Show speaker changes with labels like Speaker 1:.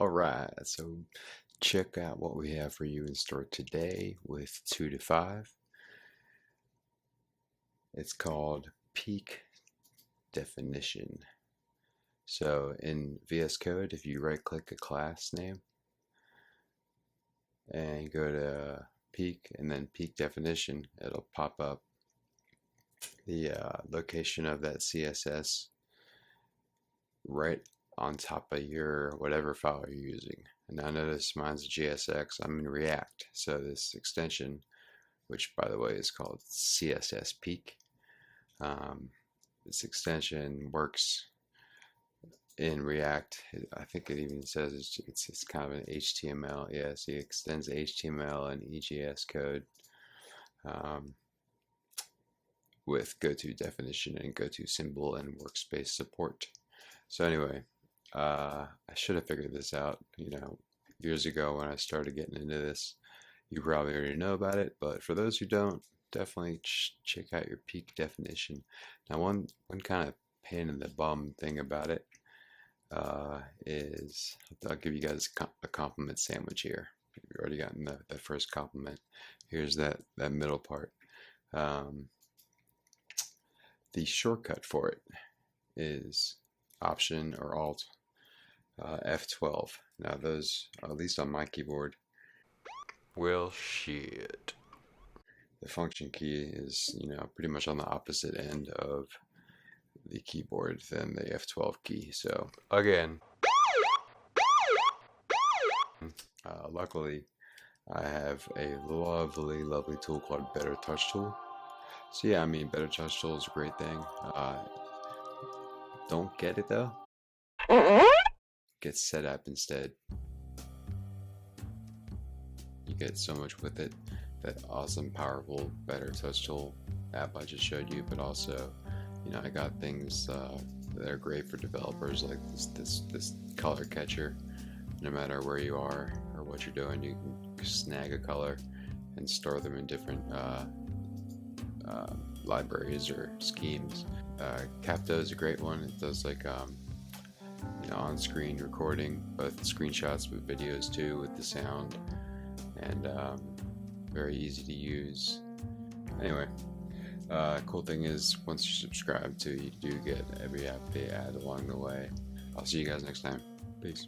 Speaker 1: Alright, so check out what we have for you in store today with 2 to 5. It's called peak definition. So in VS Code, if you right click a class name and go to peak and then peak definition, it'll pop up the location of that CSS right on top of your whatever file you're using. And now notice mine's JSX. I'm in React, so this extension, which by the way is called CSS Peak, this extension works in React. I think it even says it's kind of an HTML. Yeah, so it extends HTML and EJS code with goto definition and goto symbol and workspace support. So anyway, I should have figured this out, years ago when I started getting into this. You probably already know about it, but for those who don't, definitely check out your peak definition. Now, one kind of pain in the bum thing about it is, I'll give you guys a compliment sandwich here. You've already gotten the first compliment. Here's that middle part. The shortcut for it is Option or Alt F12. Now those, at least on my keyboard, well, shit. The function key is, pretty much on the opposite end of the keyboard than the F12 key. So again, luckily, I have a lovely tool called Better Touch Tool. So yeah, Better Touch Tool is a great thing. Don't get it though. Get Setup instead. You get so much with it. That awesome, powerful, Better Touch Tool app I just showed you, but also, I got things that are great for developers, like this color catcher. No matter where you are or what you're doing, you can snag a color and store them in different libraries or schemes. Capto is a great one. It does like on-screen recording, both screenshots with videos too, with the sound, and very easy to use. Anyway, cool thing is once you subscribe to, you do get every app they add along the way. I'll see you guys next time. Peace.